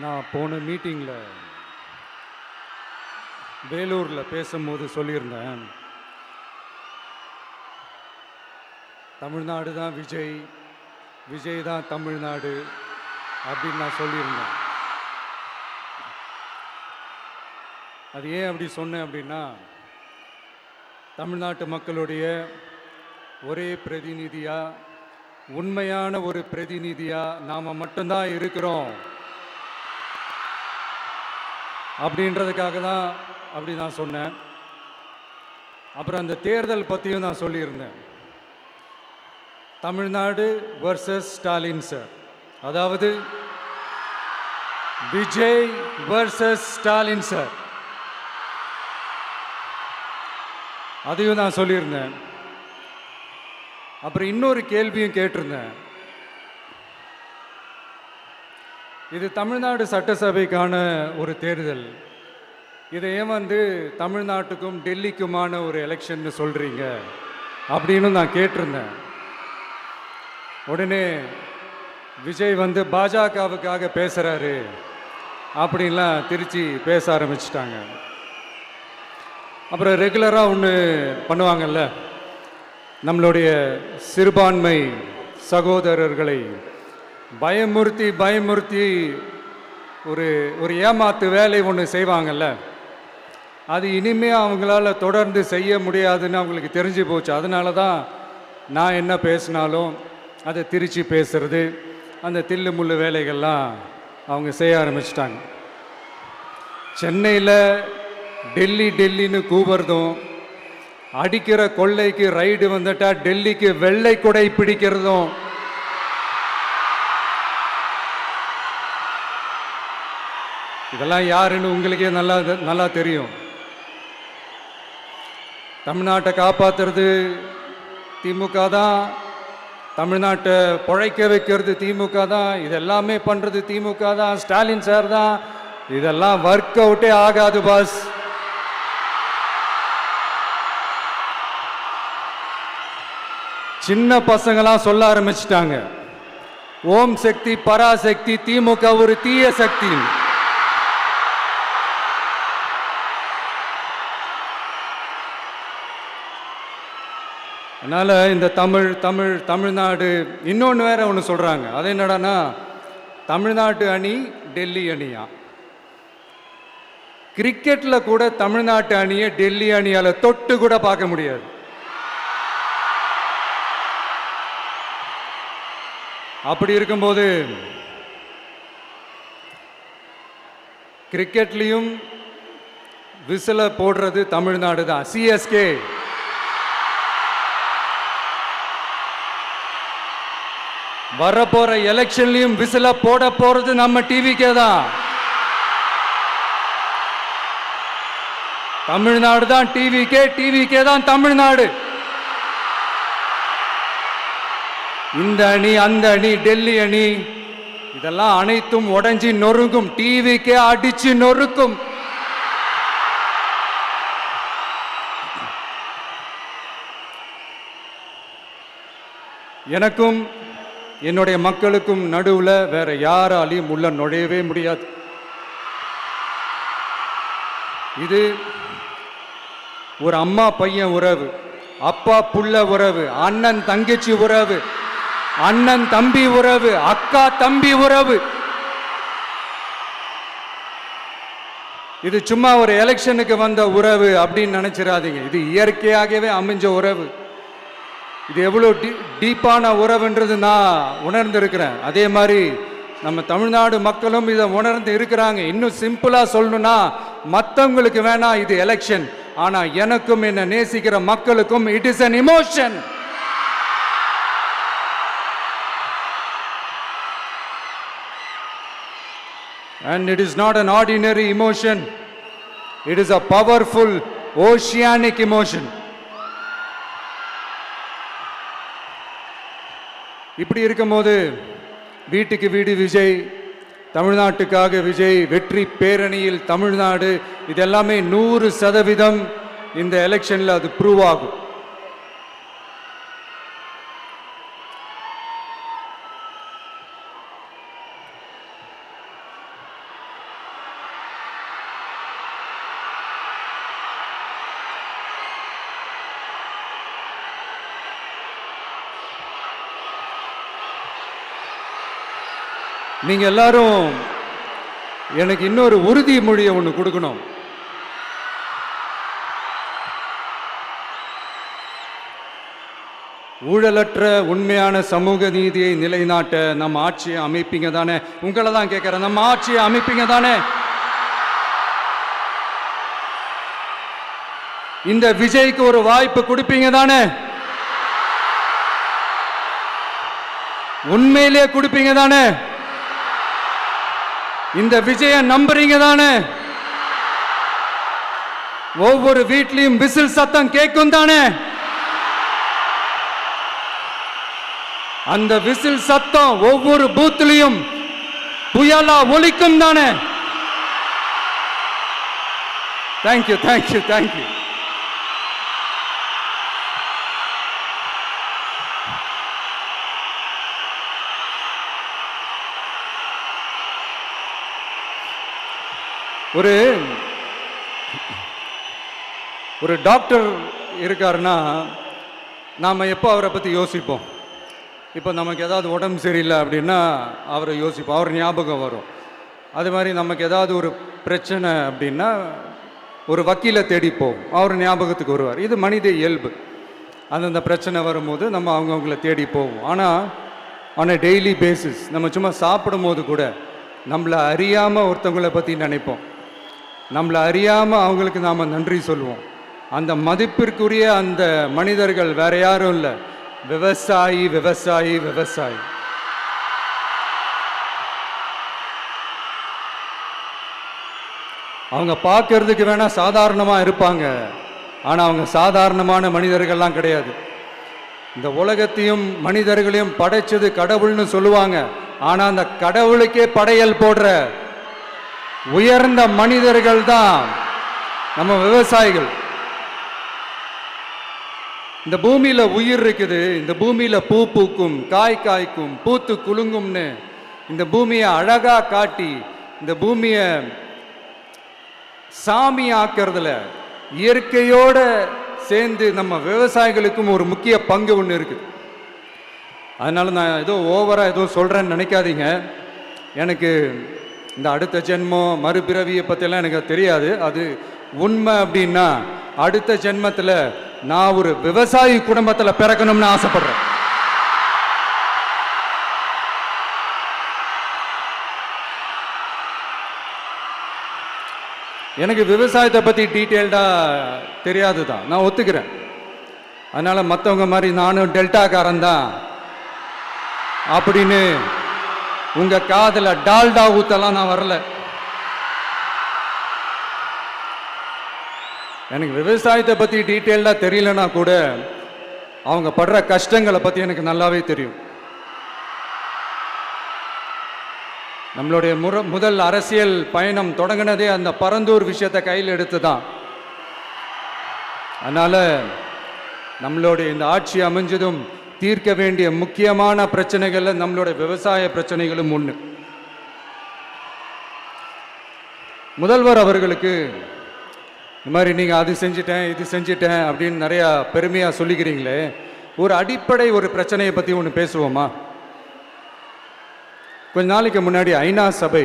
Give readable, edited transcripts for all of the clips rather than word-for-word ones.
நான் போன மீட்டிங்கில் வேலூரில் பேசும்போது சொல்லியிருந்தேன், தமிழ்நாடு தான் விஜய், விஜய் தான் தமிழ்நாடு அப்படின்னு நான் சொல்லியிருந்தேன். அது ஏன் அப்படி சொன்னேன் அப்படின்னா, தமிழ்நாட்டு மக்களுடைய ஒரே பிரதிநிதியாக, உண்மையான ஒரு பிரதிநிதியாக நாம் மட்டும்தான் இருக்கிறோம் அப்படின்றதுக்காக தான் அப்படி நான் சொன்னேன். அப்புறம் அந்த தேர்தல் பற்றியும் நான் சொல்லியிருந்தேன். தமிழ்நாடு வர்சஸ் ஸ்டாலின் சார், அதாவது விஜய் வர்சஸ் ஸ்டாலின் சார், அதையும் நான் சொல்லியிருந்தேன். அப்புறம் இன்னொரு கேள்வியும் கேட்டிருந்தேன். இது தமிழ்நாடு சட்டசபைக்கான ஒரு தேர்தல், இதை ஏன் தமிழ்நாட்டுக்கும் டெல்லிக்குமான ஒரு எலெக்ஷன் சொல்கிறீங்க அப்படின்னு நான் கேட்டிருந்தேன். உடனே விஜய் பாஜகவுக்காக பேசுகிறாரு அப்படின்லாம் திருச்சி பேச ஆரம்பிச்சிட்டாங்க. அப்புறம் ரெகுலராக ஒன்று பண்ணுவாங்கல்ல, நம்மளுடைய சிறுபான்மை சகோதரர்களை பயமுறுத்தி ஒரு ஏமாத்து வேலை ஒன்று செய்வாங்கல்ல, அது இனிமே அவங்களால தொடர்ந்து செய்ய முடியாதுன்னு அவங்களுக்கு தெரிஞ்சு போச்சு. அதனால தான் நான் என்ன பேசினாலும் அதை திருச்சி பேசுறது, அந்த தில்லு முள்ளு வேலைகள்லாம் அவங்க செய்ய ஆரம்பிச்சிட்டாங்க. சென்னையில் டெல்லின்னு கூவுறதும், அடிக்கிற கொள்ளைக்கு ரைடு வந்துட்டா டெல்லிக்கு வெள்ளை கொடை பிடிக்கிறதும், இதெல்லாம் யாருன்னு உங்களுக்கே நல்லா தெரியும். தமிழ்நாட்டை காப்பாற்றுறது திமுக தான், தமிழ்நாட்டை பிழைக்க வைக்கிறது திமுக தான், இதெல்லாமே பண்ணுறது திமுக தான், ஸ்டாலின் சார் தான். இதெல்லாம் ஒர்க் அவுட்டே ஆகாது பாஸ். சின்ன பசங்களாம் சொல்ல ஆரம்பிச்சிட்டாங்க, ஓம் சக்தி பராசக்தி, திமுக ஒரு தீய சக்தி. அதனால் இந்த தமிழ்நாடு இன்னொன்று வேற ஒன்று சொல்கிறாங்க. அது என்னடானா, தமிழ்நாட்டு அணி டெல்லி அணியா. கிரிக்கெட்டில் கூட தமிழ்நாட்டு அணியை டெல்லி அணியால் தொட்டு கூட பார்க்க முடியாது. அப்படி இருக்கும்போது கிரிக்கெட்லையும் விசில போடுறது தமிழ்நாடு தான், சிஎஸ்கே. வரப்போற எலெக்ஷன்லையும் விசில போட போறது நம்ம டிவிக்கே தான். தமிழ்நாடு தான் டிவிக்கே தான் தமிழ்நாடு. இந்த அணி அந்த அணி டெல்லி அணி இதெல்லாம் அனைத்தும் உடைஞ்சி நொறுங்கும், டிவிக்கே அடிச்சு நொறுக்கும். எனக்கும் என்னுடைய மக்களுக்கும் நடுவில் வேற யாராலையும் உள்ள நுழையவே முடியாது. இது ஒரு அம்மா பையன் உறவு, அப்பா புள்ள உறவு, அண்ணன் தங்கச்சி உறவு, அண்ணன் தம்பி உறவு, அக்கா தம்பி உறவு. இது சும்மா ஒரு எலெக்ஷனுக்கு வந்த உறவு அப்படின்னு நினைச்சிடாதீங்க. இது இயற்கையாகவே அமைஞ்ச உறவு. இது எவ்வளோ டீப்பான உறவுன்றது நான் உணர்ந்திருக்கிறேன். அதே மாதிரி நம்ம தமிழ்நாடு மக்களும் இதை உணர்ந்து இருக்கிறாங்க. இன்னும் சிம்பிளா சொல்லணும்னா, மற்றவங்களுக்கு வேணா இது எலெக்ஷன், ஆனா எனக்கும் என்ன நேசிக்கிற மக்களுக்கும் it is an emotion. And it is not an ordinary emotion. It is a powerful oceanic emotion. இப்படி இருக்கும்போது வீட்டுக்கு வீடு விஜய், தமிழ்நாட்டுக்காக விஜய், வெற்றி பேரணியில் தமிழ்நாடு, இதெல்லாமே 100% இந்த எலெக்ஷன்ல அது ப்ரூவ் ஆகும். நீங்க எல்லாரும் எனக்கு இன்னொரு உறுதிமொழியை ஒன்று கொடுக்கணும். ஊழலற்ற உண்மையான சமூக நீதியை நிலைநாட்ட நம்ம ஆட்சியை அமைப்பீங்க தானே? உங்களை தான் கேட்கிறேன், நம்ம ஆட்சியை அமைப்பீங்க தானே? இந்த விஜய்க்கு ஒரு வாய்ப்பு கொடுப்பீங்க தானே? உண்மையிலே கொடுப்பீங்க தானே? இந்த விஜய நம்புறீங்க தானே? ஒவ்வொரு வீட்லயும் விசில் சத்தம் கேட்கும் தானே? அந்த விசில் சத்தம் ஒவ்வொரு பூத்திலையும் புயலா ஒலிக்கும் தானே? Thank you, thank you, thank you. ஒரு டாக்டர் இருக்காருன்னா நாம் எப்போ அவரை பற்றி யோசிப்போம்? இப்போ நமக்கு ஏதாவது உடம்பு சரியில்லை அப்படின்னா அவரை யோசிப்போம், அவர் ஞாபகம் வரும். அது மாதிரி நமக்கு ஏதாவது ஒரு பிரச்சனை அப்படின்னா ஒரு வக்கீலை தேடிப்போம், அவர் ஞாபகத்துக்கு வருவார். இது மனித இயல்பு. அந்தந்த பிரச்சனை வரும்போது நம்ம அவங்கவுங்கள தேடி போவோம். ஆனால் ஆன் அ டெய்லி பேசிஸ் நம்ம சும்மா சாப்பிடும் போது கூட நம்மளை அறியாமல் ஒருத்தவங்களை பற்றி நினைப்போம், நம்மளை அறியாமல் அவங்களுக்கு நாம் நன்றி சொல்லுவோம். அந்த மதிப்பிற்குரிய அந்த மனிதர்கள் வேற யாரும் இல்லை, விவசாயி, விவசாயி, விவசாயி. அவங்க பார்க்கறதுக்கு வேணா சாதாரணமாக இருப்பாங்க, ஆனால் அவங்க சாதாரணமான மனிதர்கள்லாம் கிடையாது. இந்த உலகத்தையும் மனிதர்களையும் படைச்சது கடவுள்னு சொல்லுவாங்க, ஆனால் அந்த கடவுளுக்கே படையல் போடுற உயர்ந்த மனிதர்கள் தான் நம்ம விவசாயிகள். இந்த பூமியில உயிர் இருக்குது, இந்த பூமியில பூ பூக்கும், காய் காய்க்கும், பூத்து குலுங்கும்னு இந்த பூமியை அழகா காட்டி இந்த பூமியை சாமி ஆக்கிறதுல இயற்கையோட சேர்ந்து நம்ம விவசாயிகளுக்கும் ஒரு முக்கிய பங்கு ஒன்று இருக்குது. அதனால நான் ஏதோ ஓவரா ஏதோ சொல்றேன்னு நினைக்காதீங்க. எனக்கு இந்த அடுத்த ஜென்மம் மறுபிறவியை பற்றியெல்லாம் எனக்கு தெரியாது. அது உண்மை அப்படின்னா அடுத்த ஜென்மத்தில் நான் ஒரு விவசாயி குடும்பத்தில் பிறக்கணும்னு ஆசைப்படுறேன். எனக்கு விவசாயத்தை பற்றி டீட்டெயில்டாக தெரியாது தான், நான் ஒத்துக்கிறேன். அதனால் மற்றவங்க மாதிரி நானும் டெல்டாக்காரன் தான் அப்படின்னு உங்கள் காதில் டால்டா ஊத்தலாம் நான் வரல. எனக்கு விவசாயத்தை பற்றி டீட்டெயில்டாக தெரியலனா கூட அவங்க படுற கஷ்டங்களை பற்றி எனக்கு நல்லாவே தெரியும். நம்மளுடைய முதல் அரசியல் பயணம் தொடங்கினதே அந்த பரந்தூர் விஷயத்தை கையில் எடுத்து தான். அதனால் நம்மளுடைய இந்த ஆட்சி அமைஞ்சதும் தீர்க்க வேண்டிய முக்கியமான பிரச்சனைகளில் நம்மளுடைய விவசாய பிரச்சனைகளும் ஒன்று. முதல்வர் அவர்களுக்கு இந்த மாதிரி நீங்கள் அது செஞ்சிட்டேன் இது செஞ்சிட்டேன் அப்படின்னு நிறையா பெருமையாக சொல்லிக்கிறீங்களே, ஒரு அடிப்படை ஒரு பிரச்சனையை பற்றி ஒன்று பேசுவோமா? கொஞ்ச நாளைக்கு முன்னாடி ஐநா சபை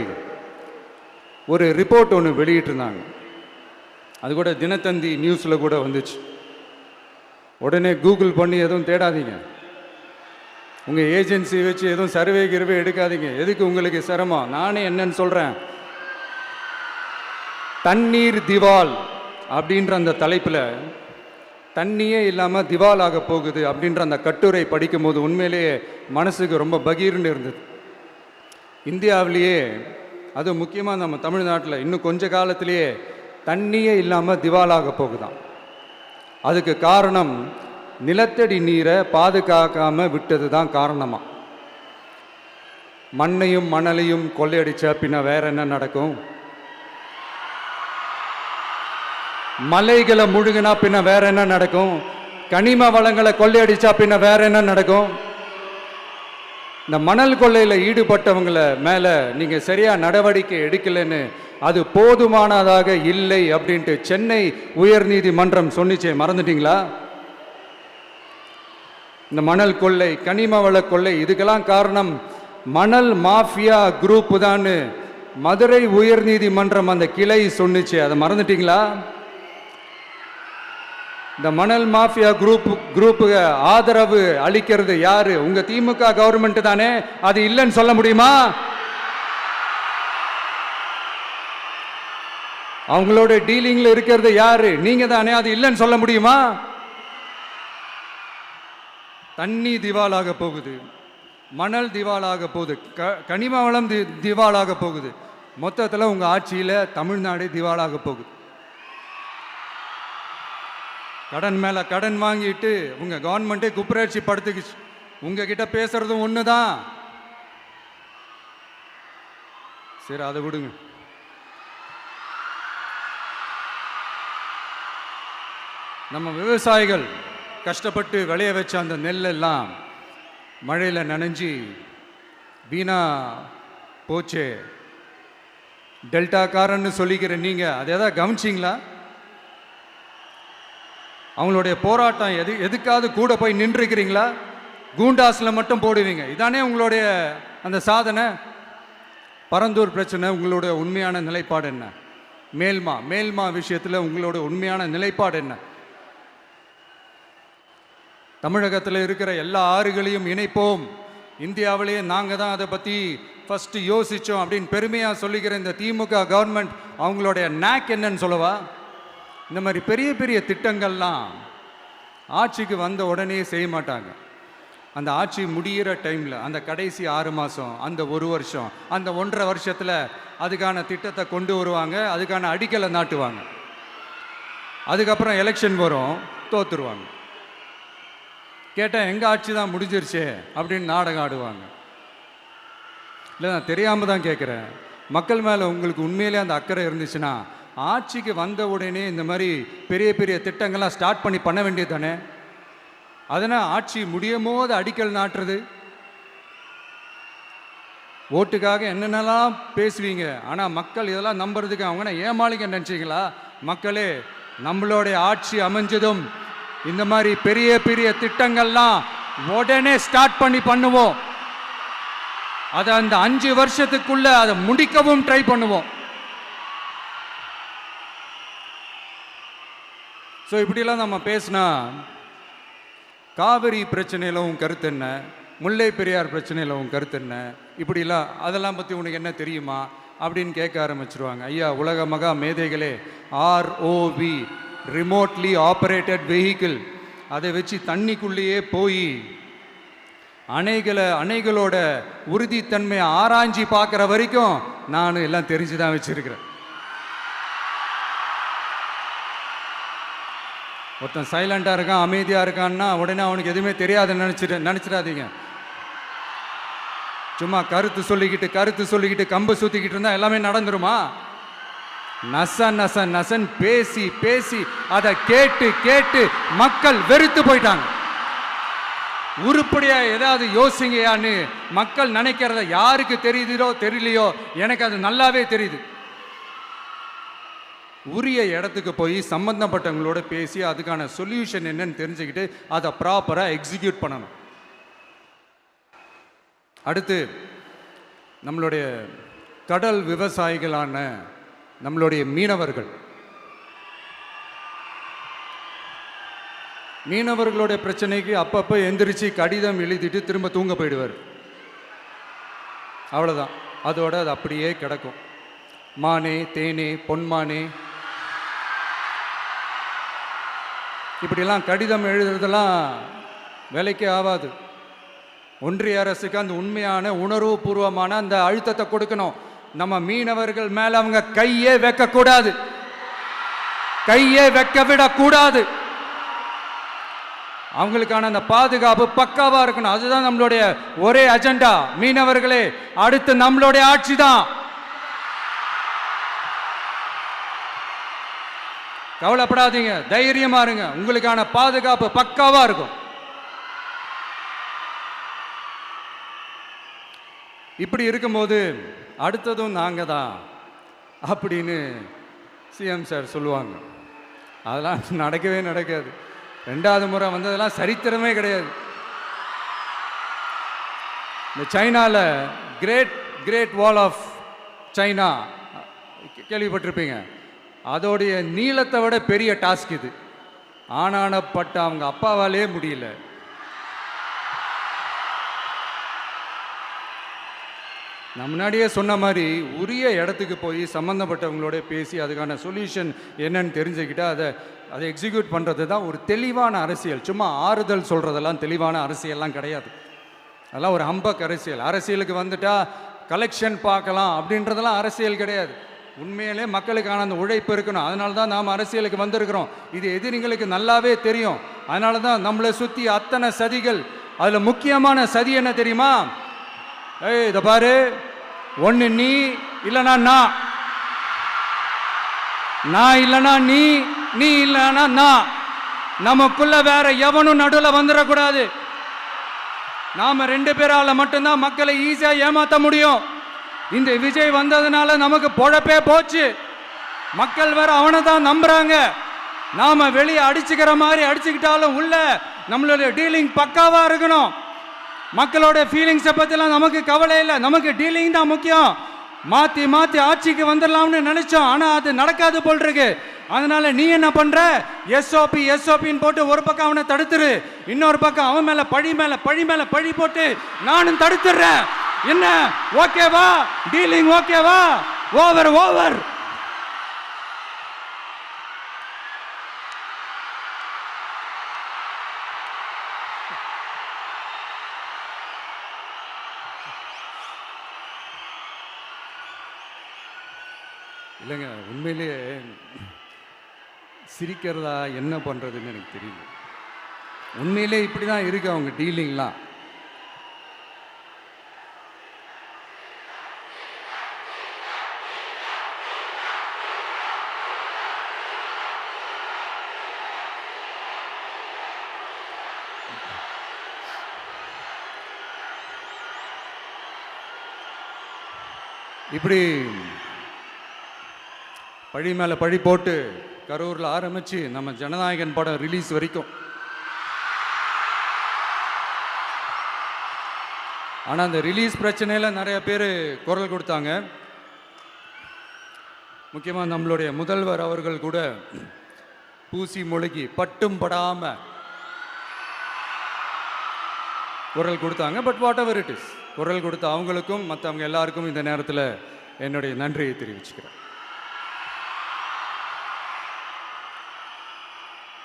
ஒரு ரிப்போர்ட் ஒன்று வெளியிட்டிருந்தாங்க. அது கூட தினத்தந்தி நியூஸில் கூட வந்துச்சு. உடனே கூகுள் பண்ணி எதுவும் தேடாதீங்க, உங்கள் ஏஜென்சி வச்சு எதுவும் சர்வே கிருவே எடுக்காதீங்க, எதுக்கு உங்களுக்கு சிரமம். நானே என்னன்னு சொல்கிறேன். தண்ணீர் திவால் அப்படின்ற அந்த தலைப்பில் தண்ணியே இல்லாமல் திவால் ஆக போகுது அப்படின்ற அந்த கட்டுரை படிக்கும்போது உண்மையிலேயே மனசுக்கு ரொம்ப பகீர்னு இருந்தது. இந்தியாவிலேயே அது முக்கியமாக நம்ம தமிழ்நாட்டில் இன்னும் கொஞ்ச காலத்திலேயே தண்ணியே இல்லாமல் திவாலாக போகுதான். அதுக்கு காரணம் நிலத்தடி நீரை பாதுகாக்காமல் விட்டது தான் காரணமாக. மண்ணையும் மணலையும் கொள்ளையடிச்ச பின்ன வேற என்ன நடக்கும்? மலைகளை முழுகினா பின்ன வேற என்ன நடக்கும்? கனிம வளங்களை கொள்ளையடிச்சா பின்ன வேற என்ன நடக்கும்? இந்த மணல் கொள்ளையில் ஈடுபட்டவங்களை மேலே நீங்கள் சரியாக நடவடிக்கை எடுக்கலைன்னு அது போதுமானதாக இல்லை அப்படின்ட்டு சென்னை உயர்நீதிமன்றம் சொன்னிச்சே, மறந்துட்டீங்களா? இந்த மணல் கொள்ளை, கனிம வள கொள்ளை, இதுக்கெல்லாம் காரணம் மணல் மாஃபியா குரூப் தான் மதுரை உயர்நீதிமன்றம் அந்த கிளை சொன்னிச்சு. அதை மறந்துட்டீங்களா? இந்த மணல் மாஃபியா குரூப்புக்கு ஆதரவு அளிக்கிறது யாரு? உங்க திமுக கவர்மெண்ட் தானே. அது இல்லைன்னு சொல்ல முடியுமா? அவங்களோட டீலிங்ல இருக்கிறது யாரு? நீங்க தானே. அது இல்லைன்னு சொல்ல முடியுமா? தண்ணி திவாலாக போகுது, மணல் திவாலாக போகுது, கனிம வளம் திவாலாக போகுது. மொத்தத்தில் உங்க ஆட்சியில தமிழ்நாடு திவாலாக போகுது. கடன் மேல கடன் வாங்கிட்டு உங்க கவர்மெண்ட்டே குப்பராட்சி படுத்துக்குச்சு. உங்ககிட்ட பேசுறதும் ஒண்ணுதான். சரி, அதை விடுங்க. நம்ம விவசாயிகள் கஷ்டப்பட்டு விளைய வச்ச அந்த நெல்லெல்லாம் மழையில் நனைஞ்சி வீணா போச்சே. டெல்டாக்காரன்னு சொல்லிக்கிற நீங்க அதை எதாவது கவனிச்சிங்களா? அவங்களுடைய போராட்டம் எதுக்காவது கூட போய் நின்றுக்கிறீங்களா? கூண்டாஸில் மட்டும் போடுவீங்க. இதானே உங்களுடைய அந்த சாதனை. பரந்தூர் பிரச்சனை, உங்களுடைய உண்மையான நிலைப்பாடு என்ன? மேல்மா விஷயத்தில் உங்களோட உண்மையான நிலைப்பாடு என்ன? தமிழகத்தில் இருக்கிற எல்லா ஆறுகளையும் இணைப்போம், இந்தியாவிலேயே நாங்கள் தான் அதை பற்றி ஃபஸ்ட்டு யோசித்தோம் அப்படின்னு பெருமையாக சொல்லிக்கிற இந்த திமுக கவர்மெண்ட் அவங்களுடைய நாக் என்னன்னு சொல்லவா? இந்த மாதிரி பெரிய பெரிய திட்டங்கள்லாம் ஆட்சிக்கு வந்த உடனே செய்ய மாட்டாங்க. அந்த ஆட்சி முடிகிற டைமில், அந்த கடைசி 6 மாதம், அந்த 1 வருஷம், அந்த 1.5 வருஷத்தில் அதுக்கான திட்டத்தை கொண்டு வருவாங்க, அதுக்கான அடிக்கலை நாட்டுவாங்க. அதுக்கப்புறம் எலெக்ஷன் வரும், தோத்துருவாங்க. கேட்டால் எங்கள் ஆட்சி தான் முடிஞ்சிருச்சே அப்படின்னு நாடகம் ஆடுவாங்க. இல்லை, நான் தெரியாமல் தான் கேட்குறேன். மக்கள் மேலே உங்களுக்கு உண்மையிலே அந்த அக்கறை இருந்துச்சுன்னா ஆட்சிக்கு வந்த உடனே இந்த மாதிரி பெரிய பெரிய திட்டங்கள்லாம் ஸ்டார்ட் பண்ண வேண்டியது தானே. அதனால் ஆட்சி முடியும் போது அடிக்கல் நாட்டுறது. ஓட்டுக்காக என்னென்னலாம் பேசுவீங்க, ஆனால் மக்கள் இதெல்லாம் நம்புறதுக்கு அவங்கன்னா ஏமாளிங்க நினச்சிங்களா? மக்களே, நம்மளுடைய ஆட்சி அமைஞ்சதும் இந்த மாதிரி பெரிய பெரிய திட்டங்கள்லாம் உடனே ஸ்டார்ட் பண்ணுவோம். அதை அந்த 5 வருஷத்துக்குள்ள அதை முடிக்கவும் ட்ரை பண்ணுவோம். ஸோ இப்படிலாம் நம்ம பேசினா காவிரி பிரச்சனையில் உன் கருத்து என்ன, முல்லை பெரியார் பிரச்சனையில் உன் கருத்து என்ன, இப்படிலாம் அதெல்லாம் பற்றி உனக்கு என்ன தெரியுமா அப்படின்னு கேட்க ஆரம்பிச்சிருவாங்க. ஐயா, உலக மகா மேதைகளே, ROV, ரிமோட்லி ஆப்ரேட்டட் வெஹிக்கிள், அதை வச்சு தண்ணிக்குள்ளேயே போய் அணைகளோட உறுதித்தன்மையை ஆராய்ச்சி பார்க்குற வரைக்கும் நான் எல்லாம் தெரிஞ்சு தான் வச்சிருக்கிறேன். ஒருத்தன் சைலண்டாக இருக்கான், அமைதியாக இருக்கான்னா உடனே அவனுக்கு எதுவுமே தெரியாதுன்னு நினச்சிடாதீங்க. சும்மா கருத்து சொல்லிக்கிட்டு கம்பு சுற்றிக்கிட்டு இருந்தால் எல்லாமே நடந்துருமா? நசன் பேசி அதை கேட்டு மக்கள் வெறுத்து போயிட்டாங்க. உருப்படியா ஏதாவது யோசிங்கயான்னு மக்கள் நினைக்கிறத யாருக்கு தெரியுதோ தெரியலையோ, எனக்கு அது நல்லாவே தெரியுது. உரிய இடத்துக்கு போய் சம்பந்தப்பட்டவங்களோட பேசி அதுக்கான சொல்யூஷன் என்னன்னு தெரிஞ்சுக்கிட்டு அதை ப்ராப்பராக எக்ஸிக்யூட் பண்ணணும். அடுத்து நம்மளுடைய கடல் விவசாயிகளான நம்மளுடைய மீனவர்களுடைய பிரச்சனைக்கு அப்பப்போ எந்திரிச்சு கடிதம் எழுதிட்டு திரும்ப தூங்க போயிடுவார். அவ்வளோதான், அதோட அது அப்படியே கிடக்கும். மானே தேனே பொன்மானே இப்படிலாம் கடிதம் எழுதுறதெல்லாம் வேலைக்கே ஆகாது. ஒன்றிய அரசுக்கு அந்த உண்மையான உணர்வுபூர்வமான அந்த அழுத்தத்தை கொடுக்கணும். நம்ம மீனவர்கள் மேல அவங்க கையே வைக்கக்கூடாது, கையே வைக்க விடக்கூடாது. அவங்களுக்கான அந்த பாதுகாப்பு பக்காவா இருக்கணும். அதுதான் நம்மளுடைய ஒரே அஜெண்டா. மீனவர்களே, அடுத்து நம்மளுடைய ஆட்சி தான். கவலைப்படாதீங்க, தைரியமா இருங்க, உங்களுக்கான பாதுகாப்பு பக்காவா இருக்கும். இப்படி இருக்கும்போது அடுத்ததும் நாங்க தான் அப்படின்னு சிஎம் சார் சொல்லுவாங்க. அதெல்லாம் நடக்கவே நடக்காது. 2வது முறை வந்ததெல்லாம் சரித்திரமே கிடையாது. இந்த சைனால great great wall of China கேள்விப்பட்டிருப்பீங்க. அதோடைய நீளத்தை விட பெரிய டாஸ்க் இது. ஆனானப்பட்ட அவங்க அப்பாவாலே முடியல. நான் முன்னாடியே சொன்ன மாதிரி உரிய இடத்துக்கு போய் சம்மந்தப்பட்டவங்களோட பேசி அதுக்கான சொல்யூஷன் என்னன்னு தெரிஞ்சுக்கிட்டு அதை எக்ஸிக்யூட் பண்ணுறது தான் ஒரு தெளிவான அரசியல். சும்மா ஆறுதல் சொல்கிறதெல்லாம் தெளிவான அரசியல்லாம் கிடையாது. அதெல்லாம் ஒரு ஹம்பக் அரசியல். அரசியலுக்கு வந்துட்டா கலெக்ஷன் பார்க்கலாம் அப்படின்றதெல்லாம் அரசியல் கிடையாது. உண்மையிலே மக்களுக்கான அந்த உழைப்பு இருக்கணும். அதனால தான் நாம் அரசியலுக்கு வந்திருக்கிறோம். இது எதிரிங்களுக்கு நல்லாவே தெரியும். அதனால தான் நம்மளை சுற்றி அத்தனை சதிகள். அதில் முக்கியமான சதி என்ன தெரியுமா? ஏய் இதை பாரு, ஒன்று நீ இல்லைனா நான் இல்லைனா நீ இல்லைனா நான். நமக்குள்ள வேற எவனும் நடுவில் வந்துடக்கூடாது. நாம 2 பேரால மட்டும்தான் மக்களை ஈஸியா ஏமாற்ற முடியும். இந்த விஜய் வந்ததுனால நமக்கு பொழப்பே போச்சு. மக்கள் வேற அவனை தான் நம்புறாங்க. நாம வெளியே அடிச்சுக்கிற மாதிரி அடிச்சுக்கிட்டாலும் உள்ள நம்மளுடைய டீலிங் பக்காவா இருக்கணும். மக்களோட ஃபீலிங்ஸை பற்றிலாம் நமக்கு கவலை இல்லை. நமக்கு டீலிங் தான் முக்கியம். மாற்றி மாற்றி ஆட்சிக்கு வந்துடலாம்னு நினைச்சோம். ஆனால் அது நடக்காது போல் இருக்கு. அதனால நீ என்ன பண்ற? எஸ்ஓபின்னு போட்டு ஒரு பக்கம் அவனை தடுத்துரு, இன்னொரு பக்கம் அவன் மேல பழி போட்டு நானும் தடுத்துடுறேன். என்ன ஓகேவா? டீலிங் ஓகேவா? ஓவர். இல்லைங்க, உண்மையிலேயே சிரிக்கிறதா என்ன பண்ணுறதுன்னு எனக்கு தெரியல. உண்மையிலே இப்படி தான் இருக்கு அவங்க டீலிங்லாம். இப்படி பழி மேலே பழி போட்டு கரூரில் ஆரம்பித்து நம்ம ஜனநாயகன் படம் ரிலீஸ் வரைக்கும். ஆனால் அந்த ரிலீஸ் பிரச்சனையில் நிறைய பேர் குரல் கொடுத்தாங்க. முக்கியமாக நம்மளுடைய முதல்வர் அவர்கள் கூட பூசி மொழிகி பட்டும் படாமல் குரல் கொடுத்தாங்க. But what ever it is, குரல் கொடுத்த அவங்களுக்கும் மற்றவங்க எல்லாருக்கும் இந்த நேரத்தில் என்னுடைய நன்றியை தெரிவிச்சுக்கிறேன்.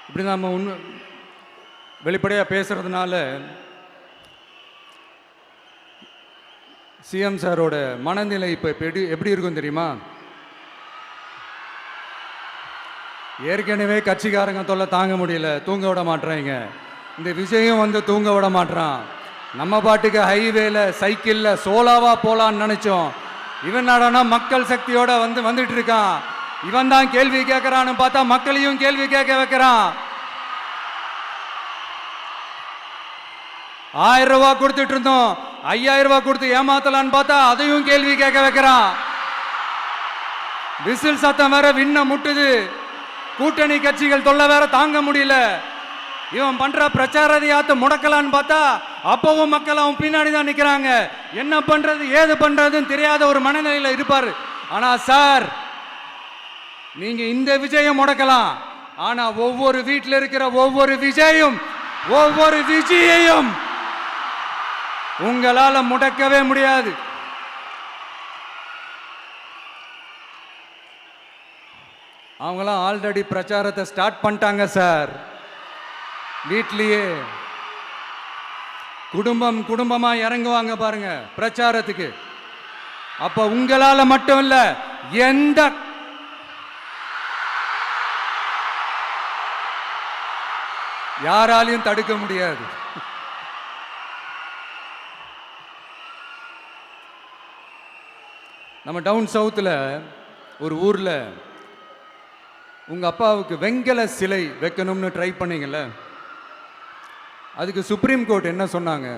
இப்படி நாம் வெளிப்படையாக பேசுறதுனால சிஎம் சாரோட மனநிலை இப்போ எப்படி இருக்கும் தெரியுமா? ஏற்கனவே கட்சிக்காரங்க தொல்லை தாங்க முடியல, தூங்க விட மாட்டேறாங்க. இந்த விஜயம் வந்து தூங்க விட மாட்டான். நம்ம பாட்டுக்கு ஹைவேல சைக்கிளில் சோலாவா போலான்னு நினைச்சோம். இவன் நாடானா மக்கள் சக்தியோட வந்துட்டு இருக்கான். இவன் தான் கேள்வி கேட்கறான்னு பார்த்தா மக்களையும் கேள்வி கேட்க வைக்கிறான். 1000 ரூபாய் கொடுத்துட்டு இருந்தோம், 5000 ரூபாய் கொடுத்து ஏமாத்தலான்னு பார்த்தா அதையும் கேள்வி கேட்க வைக்கிறான். விசில் சத்தம் வேற விண்ண முட்டுது. கூட்டணி கட்சிகள் தொல்லை வேற தாங்க முடியல. இவன் பண்ற பிரச்சாரத்தையாத்த முடக்கலான்னு பார்த்தா அப்பவும் மக்கள் அவன் பின்னாடி தான் நிக்கிறாங்க. என்ன பண்றது ஏது பண்றதுன்னு தெரியாத ஒரு மனநிலையில இருப்பாரு. ஆனா சார், நீங்க இந்த விஜயம் முடக்கலாம். ஆனா ஒவ்வொரு வீட்டில் இருக்கிற ஒவ்வொரு விஜயையும் உங்களால முடக்கவே முடியாது. அவங்களாம் ஆல்ரெடி பிரச்சாரத்தை ஸ்டார்ட் பண்ணிட்டாங்க சார். வீட்லயே குடும்பமா இறங்குவாங்க பாருங்க பிரச்சாரத்துக்கு. அப்ப உங்களால மட்டும் இல்ல, எந்த யாராலையும் தடுக்க முடியாது. நம்ம டவுன் சவுத்தில் ஒரு ஊரில் உங்க அப்பாவுக்கு வெங்கல சிலை வைக்கணும்னு ட்ரை பண்ணீங்கல்ல, அதுக்கு சுப்ரீம் கோர்ட் என்ன சொன்னாங்க?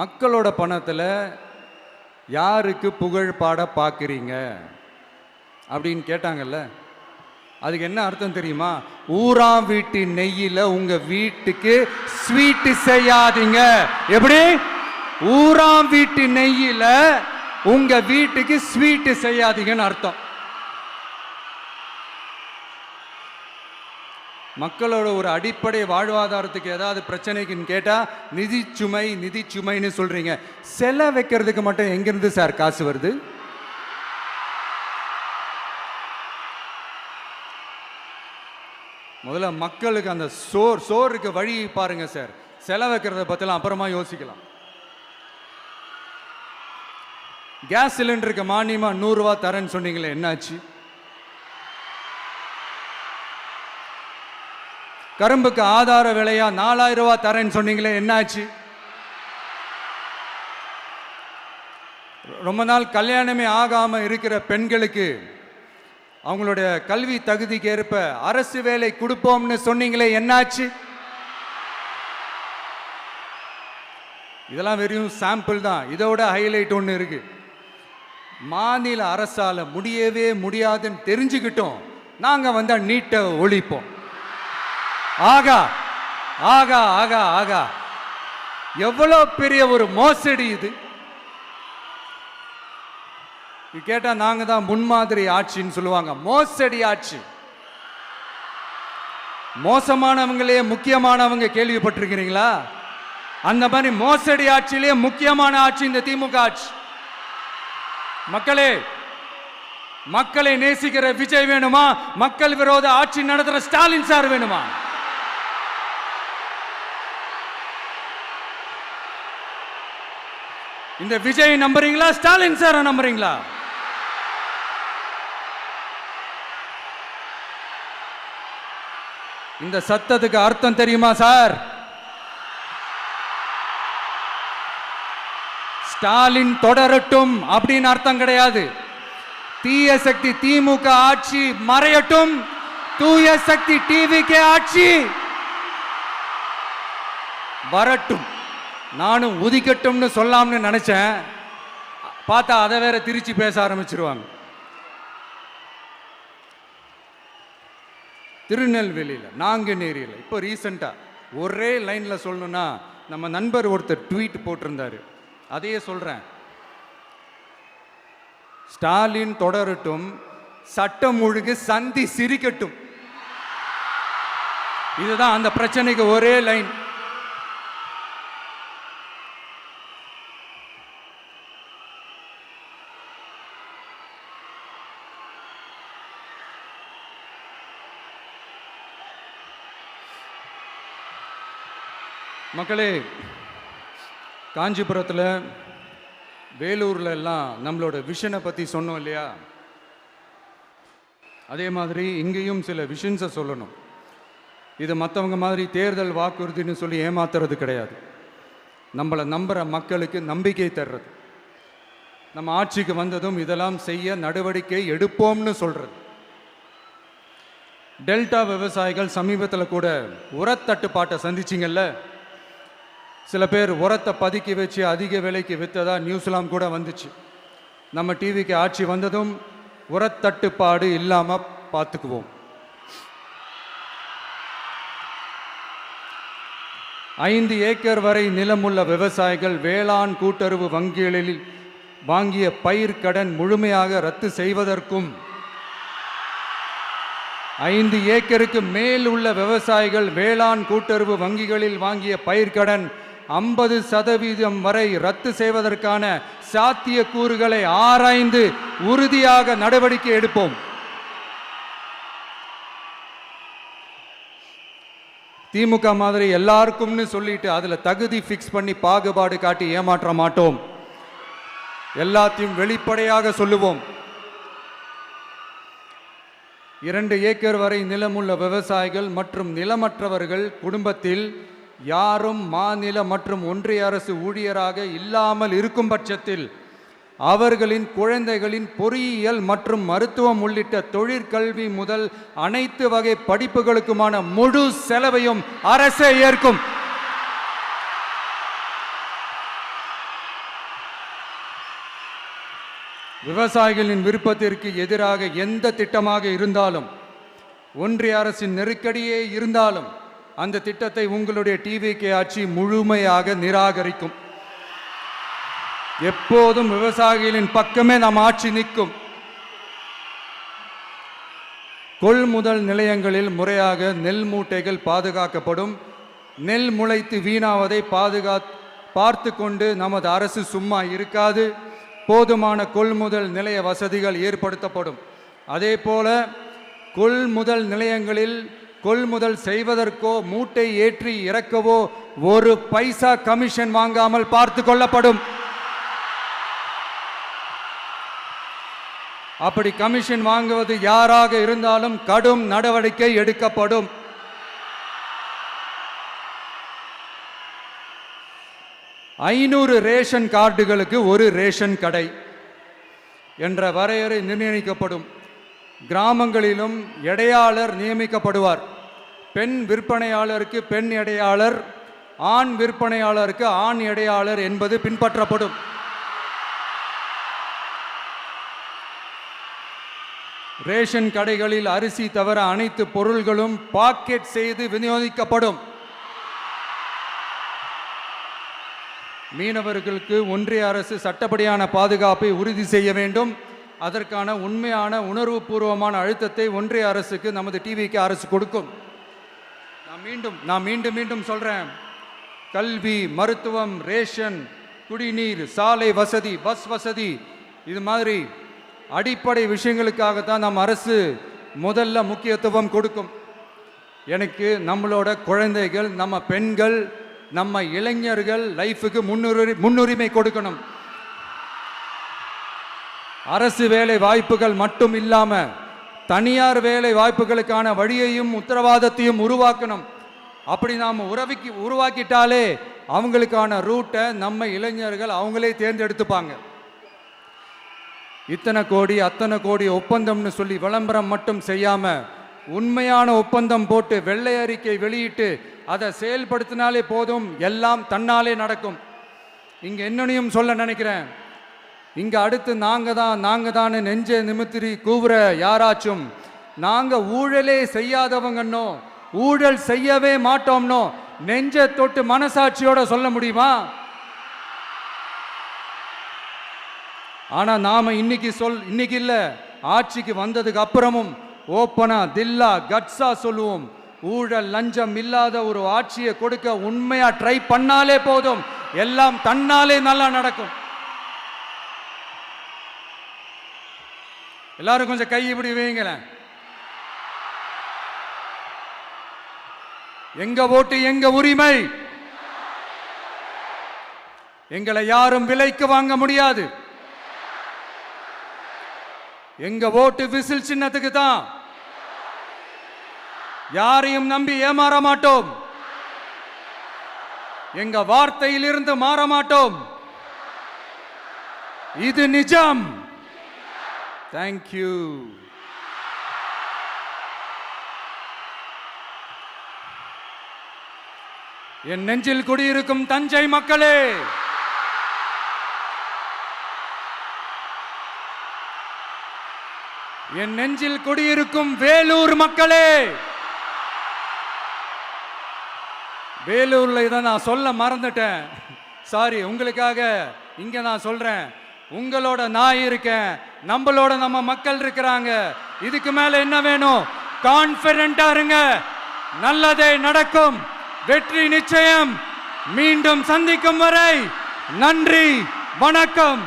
மக்களோட பணத்தில் யாருக்கு புகழ் பாட பார்க்குறீங்க அப்படின்னு கேட்டாங்கல்ல. அதுக்கு என்ன அர்த்தம் தெரியுமா? ஊராம் வீட்டு நெய்யில் உங்க வீட்டுக்கு ஸ்வீட் செய்யாதீங்க. எப்படி? ஊராம் வீட்டு நெய்யில உங்க வீட்டுக்கு ஸ்வீட் செய்யாதீங்கன்னு அர்த்தம். மக்களோட ஒரு அடிப்படை வாழ்வாதாரத்துக்கு ஏதாவது பிரச்சனைக்குன்னு கேட்டா நிதி சுமைன்னு சொல்றீங்க. செல வைக்கிறதுக்கு மட்டும் எங்கிருந்து சார் காசு வருது? முதல்ல மக்களுக்கு அந்த சோறுக்கு வழி பாருங்க சார். செலவு வைக்கிறத பத்திலாம் அப்புறமா யோசிக்கலாம். கேஸ் சிலிண்டருக்கு மானியமா 100 ரூபாய் தரேன்னு சொன்னீங்களே, என்னாச்சு? கரும்புக்கு ஆதார விலையா 4000 ரூபாய் தரேன்னு சொன்னீங்களே, என்னாச்சு? ரொம்ப நாள் கல்யாணமே ஆகாம இருக்கிற பெண்களுக்கு அவங்களுடைய கல்வி தகுதிக்கு ஏற்ப அரசு வேலை கொடுப்போம்னு சொன்னீங்களே, என்னாச்சு? இதெல்லாம் வெறும் சாம்பிள் தான். இதோட ஹைலைட் ஒன்று இருக்கு. மாநில அரசால முடியவே முடியாதுன்னு தெரிஞ்சுக்கிட்டோம், நாங்க வந்தா நீட்டை ஒழிப்போம். ஆகா ஆகா ஆகா ஆகா, எவ்வளவு பெரிய ஒரு மோசடி இது! கேட்டா நாங்க தான் முன்மாதிரி ஆட்சின்னு சொல்லுவாங்க. மோசடி ஆட்சி. மோசமானவங்களே முக்கியமானவங்க கேள்விப்பட்டிருக்கிறீங்களா? அந்த மாதிரி மோசடி ஆட்சியிலே முக்கியமான ஆட்சி இந்த திமுக ஆட்சி. மக்களே, மக்களை நேசிக்கிற விஜய் வேணுமா? மக்கள் விரோத ஆட்சி நடத்துற ஸ்டாலின் சார் வேணுமா? இந்த விஜய் நம்புறீங்களா, ஸ்டாலின் சார் நம்புறீங்களா? இந்த சத்தத்துக்கு அர்த்தம் தெரியுமா சார்? ஸ்டாலின் தொடரட்டும் அப்படின்னு அர்த்தம் கிடையாது. தீய சக்தி திமுக ஆட்சி மறையட்டும், தூய சக்தி டிவிக்கு ஆட்சி வரட்டும். நானும் உதிக்கட்டும்னு சொல்லாம்னு நினைச்சேன், பார்த்தா அதை வேற திருச்சி பேச ஆரம்பிச்சிருவாங்க. திருநெல்வேலியில், நாங்குநேரியில் இப்போ ரீசெண்டாக ஒரே லைனில் சொல்லணும்னா, நம்ம நண்பர் ஒருத்தர் ட்வீட் போட்டிருந்தாரு, அதையே சொல்கிறேன். ஸ்டாலின் தொடரட்டும், சட்டம் ஒழுங்கு சந்தி சிரிக்கட்டும். இதுதான் அந்த பிரச்சனைக்கு ஒரே லைன். மக்களே, காஞ்சிபுரத்தில், வேலூரில் எல்லாம் நம்மளோட விஷனை பற்றி சொன்னோம் இல்லையா? அதே மாதிரி இங்கேயும் சில விஷன்ஸை சொல்லணும். இது மற்றவங்க மாதிரி தேர்தல் வாக்குறுதின்னு சொல்லி ஏமாத்துறது கிடையாது. நம்மளை நம்புகிற மக்களுக்கு நம்பிக்கை தர்றது. நம்ம ஆட்சிக்கு வந்ததும் இதெல்லாம் செய்ய நடவடிக்கை எடுப்போம்னு சொல்கிறது. டெல்டா விவசாயிகள் சமீபத்தில் கூட உரத்தட்டுப்பாட்டை சந்திச்சிங்கல்ல. சில பேர் உரத்தை பதுக்கி வச்சு அதிக விலைக்கு விற்றதா நியூஸ்லாம் கூட வந்துச்சு. நம்ம டிவிக்கு ஆட்சி வந்ததும் உரத்தட்டுப்பாடு இல்லாமல் பார்த்துக்குவோம். 5 ஏக்கர் வரை நிலமுள்ள விவசாயிகள் வேளாண் கூட்டுறவு வங்கிகளில் வாங்கிய பயிர் கடன் முழுமையாக ரத்து செய்வதற்கும், 5 ஏக்கருக்கு மேல் உள்ள விவசாயிகள் வேளாண் கூட்டுறவு வங்கிகளில் வாங்கிய பயிர்க்கடன் 50% வரை ரத்து செய்வதற்கான சாத்திய கூறுகளை ஆராய்ந்து உறுதியாக நடவடிக்கை எடுப்போம். திமுக மாதிரி எல்லாருக்கும்னு சொல்லிட்டு அதுல தகுதி ஃபிக்ஸ் பண்ணி பாகுபாடு காட்டி ஏமாற்ற மாட்டோம். எல்லாத்தையும் வெளிப்படையாக சொல்லுவோம். 2 ஏக்கர் வரை நிலமுள்ள விவசாயிகள் மற்றும் நிலமற்றவர்கள் குடும்பத்தில் யாரும் மாநில மற்றும் ஒன்றிய அரசு ஊழியராக இல்லாமல் இருக்கும் பட்சத்தில் அவர்களின் குழந்தைகளின் பொறியியல் மற்றும் மருத்துவம் உள்ளிட்ட தொழிற்கல்வி முதல் அனைத்து வகை படிப்புகளுக்குமான முழு செலவையும் அரசே ஏற்கும். விவசாயிகளின் விருப்பத்திற்கு எதிராக எந்த திட்டமாக இருந்தாலும், ஒன்றிய அரசின் நெருக்கடியே இருந்தாலும், அந்த திட்டத்தை உங்களுடைய டிவிகே ஆட்சி முழுமையாக நிராகரிக்கும். எப்போதும் விவசாயிகளின் பக்கமே நம் ஆட்சி நிற்கும். கொள்முதல் நிலையங்களில் முறையாக நெல் மூட்டைகள் பாதுகாக்கப்படும். நெல் முளைத்து வீணாவதை பார்த்து கொண்டு நமது அரசு சும்மா இருக்காது. போதுமான கொள்முதல் நிலைய வசதிகள் ஏற்படுத்தப்படும். அதே போல கொள்முதல் நிலையங்களில் கொள்முதல் செய்வதற்கோ மூட்டை ஏற்றி இறக்கவோ ஒரு பைசா கமிஷன் வாங்காமல் பார்த்து கொள்ளப்படும். அப்படி கமிஷன் வாங்குவது யாராக இருந்தாலும் கடும் நடவடிக்கை எடுக்கப்படும். ஐநூறு ரேஷன் கார்டுகளுக்கு ஒரு ரேஷன் கடை என்ற வரையறை நிர்ணயிக்கப்படும். கிராமங்களிலும் எடையாளர் நியமிக்கப்படுவார். பெண் விற்பனையாளருக்கு பெண் எடையாளர், ஆண் விற்பனையாளருக்கு ஆண் எடையாளர் என்பது பின்பற்றப்படும். ரேஷன் கடைகளில் அரிசி தவிர அனைத்து பொருள்களும் பாக்கெட் செய்து விநியோகிக்கப்படும். மீனவர்களுக்கு ஒன்றிய அரசு சட்டப்படியான பாதுகாப்பை உறுதி செய்ய வேண்டும். அதற்கான உண்மையான உணர்வுபூர்வமான அழுத்தத்தை ஒன்றிய அரசுக்கு நமது டிவிக்கு அரசு கொடுக்கும். நான் மீண்டும் சொல்றேன், கல்வி, மருத்துவம், ரேஷன், குடிநீர், சாலை வசதி, பஸ் வசதி, இது மாதிரி அடிப்படை விஷயங்களுக்காகத்தான் நம் அரசு முதல்ல முக்கியத்துவம் கொடுக்கும். எனக்கு நம்மளோட குழந்தைகள், நம்ம பெண்கள், நம்ம இளைஞர்கள் லைஃபுக்கு முன்னுரிமை கொடுக்கணும். அரசு வேலை வாய்ப்புகள் மட்டும் இல்லாம தனியார் வேலை வாய்ப்புகளுக்கான வழியையும் உத்தரவாதத்தையும் உருவாக்கணும். அப்படி நாம் உருவாக்கிட்டாலே அவங்களுக்கான ரூட்டை நம்ம இளைஞர்கள் அவங்களே தேர்ந்தெடுத்துப்பாங்க. இத்தனை கோடி அத்தனை கோடி ஒப்பந்தம்னு சொல்லி விளம்பரம் மட்டும் செய்யாம உண்மையான ஒப்பந்தம் போட்டு வெள்ளை அறிக்கை வெளியிட்டு அதை செயல்படுத்தினாலே போதும், எல்லாம் தன்னாலே நடக்கும். இங்க என்னனையும் சொல்ல நினைக்கிறேன், இங்க அடுத்து நாங்க தான் நெஞ்ச நிமித்திரி கூவுற யாராச்சும் நாங்க ஊழலே செய்யாதவங்கன்னோ ஊழல் செய்யவே மாட்டோம்னோ நெஞ்ச தொட்டு மனசாட்சியோட சொல்ல முடியுமா? ஆனா நாம இன்னைக்கு இல்ல, ஆட்சிக்கு வந்ததுக்கு அப்புறமும் ஓப்பனா தில்லா கட்ஸா சொல்லுவோம், ஊழல் லஞ்சம் இல்லாத ஒரு ஆட்சியை கொடுக்க உண்மையா ட்ரை பண்ணாலே போதும், எல்லாம் தன்னாலே நல்லா நடக்கும். எல்லாரும் கொஞ்சம் கை இப்படி வைங்களேன். எங்க ஓட்டு எங்க உரிமை, எங்களை யாரும் விலைக்கு வாங்க முடியாது. எங்க ஓட்டு விசில் சின்னத்துக்கு தான். யாரையும் நம்பி ஏமாற மாட்டோம். எங்க வார்த்தையிலிருந்து மாற மாட்டோம். இது நிஜம். தேங்க்யூ. என் நெஞ்சில் குடியிருக்கும் தஞ்சை மக்களே, என் நெஞ்சில் குடியிருக்கும் வேலூர் மக்களே, வேலூர்ல இதை நான் சொல்ல மறந்துட்டேன், சாரி. உங்களுக்காக இங்க நான் சொல்றேன், உங்களோட நான் இருக்கேன், நம்மளோட நம்ம மக்கள் இருக்கிறாங்க. இதுக்கு மேல என்ன வேணும்? கான்பிடென்ட்டா இருங்க, நல்லதே நடக்கும், வெற்றி நிச்சயம். மீண்டும் சந்திக்கும் வரை நன்றி, வணக்கம்.